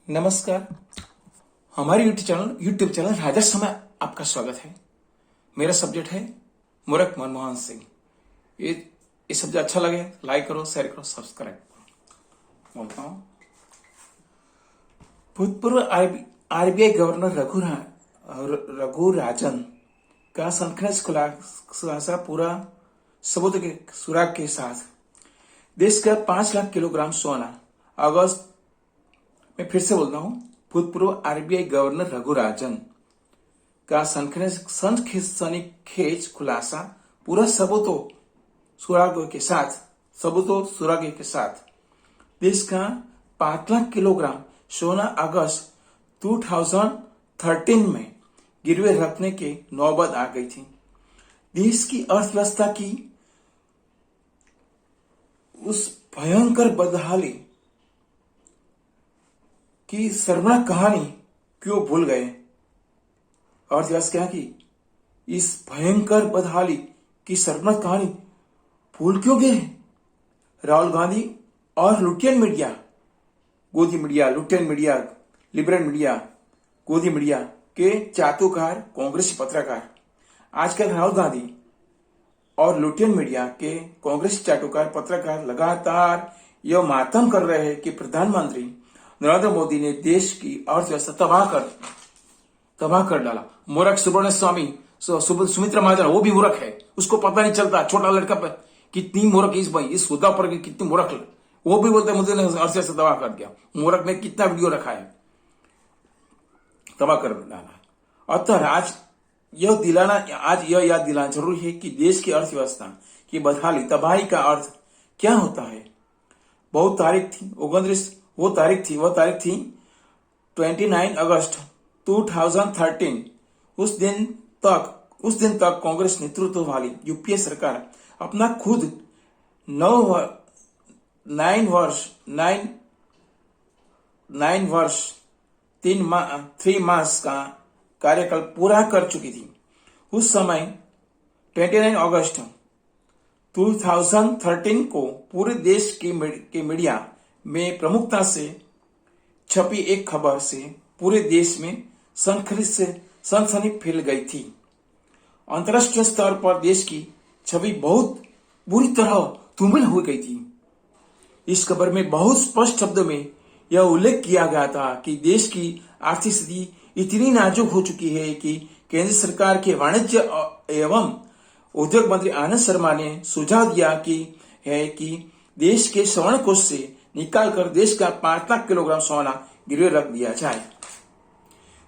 नमस्कार। हमारे YouTube channel राजस्व में आपका स्वागत है। मेरा सब्जेक्ट है मूर्ख मनमोहन सिंह। ये सब्जेक्ट अच्छा लगे लाइक करो, शेयर करो, सब्सक्राइब करो। बोलता हूं, भूतपूर्व आरबीआई गवर्नर रघु राजन का सनसनीखेज खुलासा पूरा सबूत के सुराग के साथ देश का 5 लाख किलोग्राम सोना अगस्त। मैं फिर से बोलता हूं, भूतपूर्व आरबीआई गवर्नर रघु राजन का सनसनीखेज खुलासा पूरा सबूतों सुरागों के साथ देश का 5 लाख किलोग्राम सोना अगस्त 2013 में गिरवे रखने के नौबत आ गई थी। देश की अर्थव्यवस्था की उस भयंकर बदहाली की शर्मनाक कहानी क्यों भूल गए? अर्थव्यवस्था की इस भयंकर बदहाली की शर्मनाक कहानी भूल क्यों गए? राहुल गांधी और लुटियन मीडिया, गोदी media, Lutyens media, liberal media, गोदी मीडिया के चातुकार कांग्रेसी पत्रकार आजकल राहुल गांधी और लुटियन मीडिया के कांग्रेसी चाटुकार पत्रकार लगातार यह मातम कर रहे हैं कि प्रधानमंत्री नरेंद्र मोदी ने देश की अर्थव्यवस्था तबाह कर डाला। मूर्ख सुब्रमण्य स्वामी, सुमित्रा महाजन, वो भी मूर्ख है, उसको पता नहीं चलता। छोटा लड़का पर कितनी मूर्ख इस हुद्दा पर कितनी मूर्ख, वो भी बोलते मुझे अर्थव्यवस्था तबाह कर दिया। मूर्ख ने कितना वीडियो रखा है, तबाह कर डाला। अतः आज यह याद दिलाना जरूरी है कि देश की अर्थव्यवस्था की बदहाली, तबाही का अर्थ क्या होता है। वह तारीख थी 29 अगस्त 2013। उस दिन तक कांग्रेस नेतृत्व वाली यूपीए सरकार अपना खुद 9 वर्ष 3 मास का कार्यकाल पूरा कर चुकी थी। उस समय 29 अगस्त 2013 को पूरे देश के मीडिया में प्रमुखता से छपी एक खबर से पूरे देश में सनसनी फैल गई थी। अंतर्राष्ट्रीय स्तर पर देश की छवि बहुत बुरी तरह धूमिल हो गई थी। इस खबर में बहुत स्पष्ट शब्दों में यह उल्लेख किया गया था कि देश की आर्थिक स्थिति इतनी नाजुक हो चुकी है कि केंद्र सरकार के वाणिज्य एवं उद्योग मंत्री आनंद शर्मा ने सुझाव दिया कि देश के स्वर्ण कोष से निकालकर देश का 5 लाख किलोग्राम सोना गिरवे रख दिया जाए।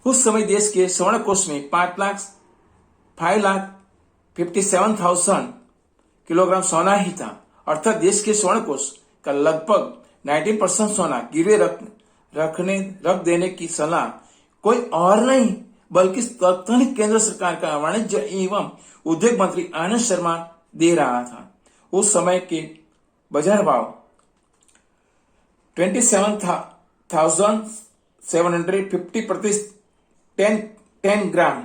उस समय देश के स्वर्ण कोष में 5,57,000 किलोग्राम सोना ही था। अर्थात देश के स्वर्ण कोष का लगभग 19% सोना गिरवे रख देने की सलाह कोई और नहीं बल्कि तत्कालीन केंद्र सरकार का वाणिज्य एवं उद्योग मंत्री आनंद शर्मा दे रहा था। उस समय के बाजार भाव 27,750 प्रति 10 ग्राम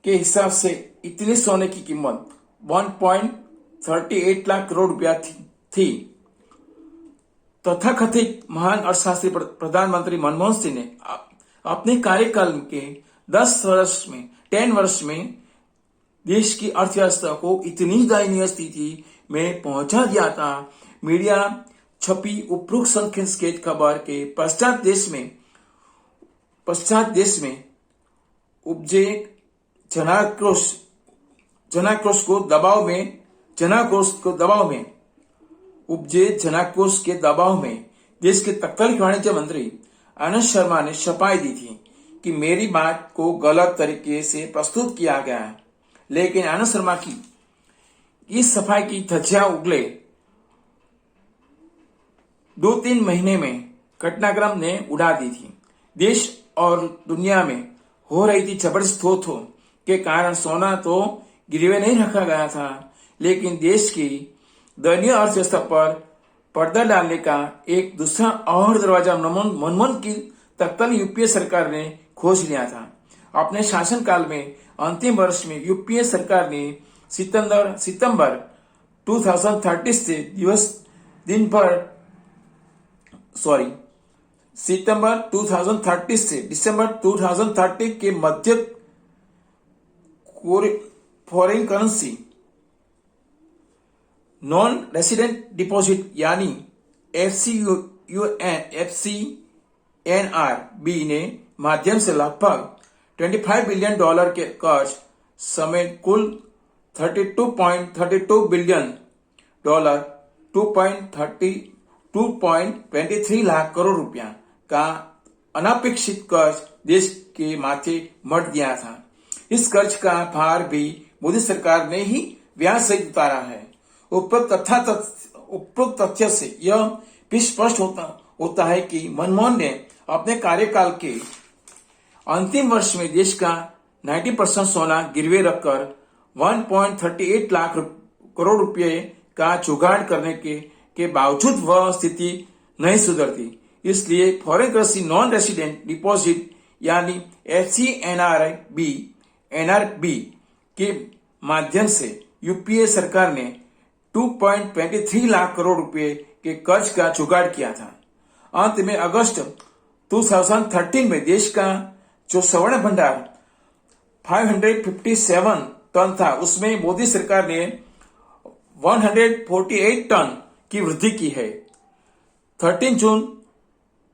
के हिसाब से इतने सोने की कीमत 1.38 लाख करोड़ रुपया थी। तथाकथित महान अर्थशास्त्री प्रधानमंत्री मनमोहन सिंह ने अपने कार्यकाल के 10 वर्ष में देश की अर्थव्यवस्था को इतनी दयनीय स्थिति में पहुंचा दिया था। मीडिया छपी उपरोक्त सनसनीखेज खबर के पश्चात देश में उपजे जनाक्रोश के दबाव में देश के तत्कालीन वाणिज्य मंत्री आनंद शर्मा ने सफाई दी थी कि मेरी बात को गलत तरीके से प्रस्तुत किया गया है। लेकिन आनंद शर्मा की इस सफाई की धज्जियां उगले 2-3 महीने में घटनाक्रम ने उड़ा दी थी। देश और दुनिया में हो रही थी जबरदस्त थोथो के कारण सोना तो गिरवे नहीं रखा गया था, लेकिन देश की दयनीय अर्थव्यवस्था पर पर्दा डालने का एक दूसरा और दरवाजा मनमोहन की तत्कालीन यूपीए सरकार ने खोज लिया था। अपने शासनकाल में अंतिम वर्ष में यूपीए सरकार ने सितंबर 2013 से सितंबर 2030 से दिसंबर 2030 के मध्य foreign currency non resident deposit यानी FCNR-B ने माध्यम से लगभग $25 बिलियन के कर्ज समेत कुल $32.32 बिलियन 2.23 लाख करोड़ रुपया का अनपेक्षित कर्ज देश के माथे मढ़ दिया था। इस कर्ज का भार भी मोदी सरकार ने ही ब्याज सहित उतारा है। उपरोक्त तथ्य से यह भी स्पष्ट होता है कि मनमोहन ने अपने कार्यकाल के अंतिम वर्ष में देश का 90% सोना गिरवे रखकर 1.38 लाख करोड़ रुपए का जुगाड़ करने के बावजूद वह स्थिति नहीं सुधरती। इसलिए foreign currency non resident deposit यानी FCNR-B के माध्यम से यूपीए सरकार ने 2.23 लाख करोड़ रुपए के कर्ज का जुगाड़ किया था। अंत में अगस्त 2013 में देश का जो स्वर्ण भंडार 557 टन था, उसमें मोदी सरकार ने 148 टन की वृद्धि की है। 13 जून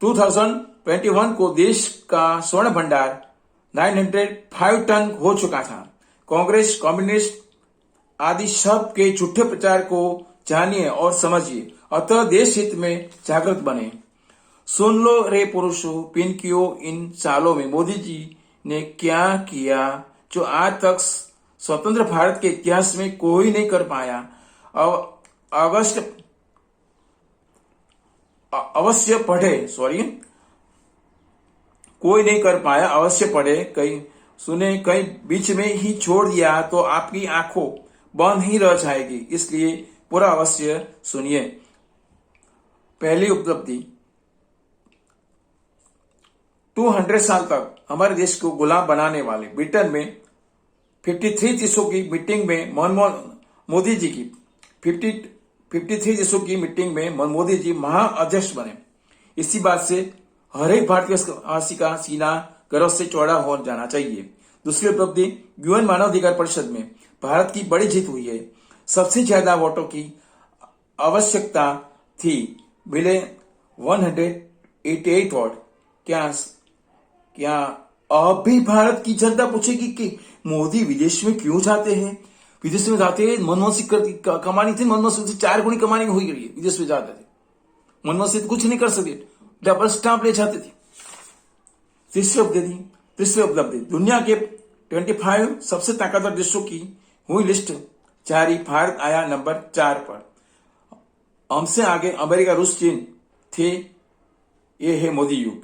2021 को देश का स्वर्ण भंडार 905 टन हो चुका था। कांग्रेस, कम्युनिस्ट आदि सब के झूठे प्रचार को जानिए और समझिए, अतः देश हित में जागृत बने। सुन लो रे पुरुषों, पिनकियों, इन सालों में मोदी जी ने क्या किया जो आज तक स्वतंत्र भारत के इतिहास में कोई नहीं कर पाया। अवश्य पढ़े, कहीं सुने, कहीं बीच में ही छोड़ दिया तो आपकी आंखों बंद ही रह जाएगी, इसलिए पूरा अवश्य सुनिए। पहली उपलब्धि, 200 साल तक हमारे देश को गुलाम बनाने वाले ब्रिटेन में 53 देशों की मीटिंग में मोदी जी महाअध्यक्ष बने। इसी बात से हर एक भारतीय का सीना गर्व से चौड़ा हो जाना चाहिए। दूसरी उपलब्धि, यूएन मानवाधिकार परिषद में भारत की बड़ी जीत हुई है। सबसे ज्यादा वोटों की आवश्यकता थी, मिले 188 वोट। क्या अब भी भारत की जनता पूछेगी कि मोदी विदेश में क्यों जाते हैं? विदेश में जाते हैं मनमोहन सिंह कमानी थी, मनमोहन सिंह से 4 गुनी कमानी हुई गई है। विदेश में जाते थे, मनमोहन सिंह कुछ नहीं कर सकते, डबल स्टाम्प ले जाते थे। तीसरी उपलब्धि, दुनिया के 25 सबसे ताकतवर देशों की हुई लिस्ट जारी, भारत आया नंबर 4 पर। हमसे आगे अमेरिका, रूस, चीन थे। ये है मोदी युग।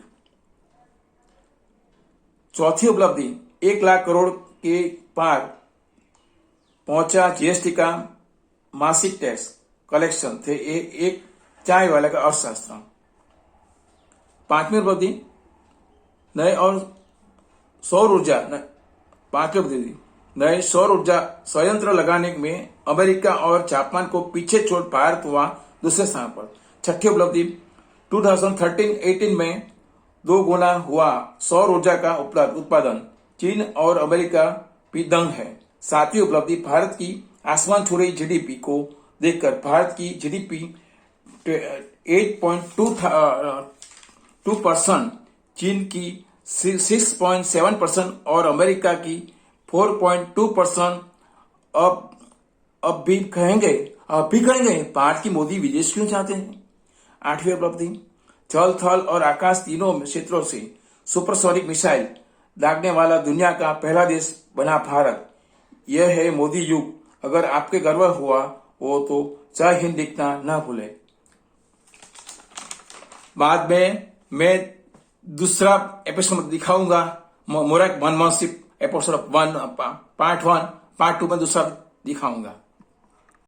चौथी उपलब्धि, 1 लाख करोड़ के पार पहुंचा जीएसटी का मासिक टैक्स कलेक्शन थे। एक चाय वाले का अर्थशास्त्र। पांचवी उपलब्धि, नए सौर ऊर्जा संयंत्र लगाने में अमेरिका और जापान को पीछे छोड़ भारत हुआ दूसरे स्थान पर। छठी उपलब्धि, 2013-18 में 2 गुना हुआ सौर ऊर्जा का उत्पादन। चीन और अमेरिका भी दंग है। सातवीं उपलब्धि, भारत की आसमान छू रही जीडीपी को देखकर भारत की जीडीपी 8.2%, चीन की 6.7% और अमेरिका की 4.2%। अब भी कहेंगे भारत की मोदी विदेश क्यों जाते हैं? आठवीं उपलब्धि, जल, थल और आकाश तीनों क्षेत्रों से सुपरसोनिक मिसाइल दागने वाला दुनिया का पहला देश बना भारत। यह है मोदी युग। अगर आपके गर्व हुआ हो तो जय हिंद लिखना ना भूलें। बाद में मैं दूसरा एपिसोड दिखाऊंगा, मोरक Manmohan Singh episode 1 part 1, part 2 में दूसरा दिखाऊंगा।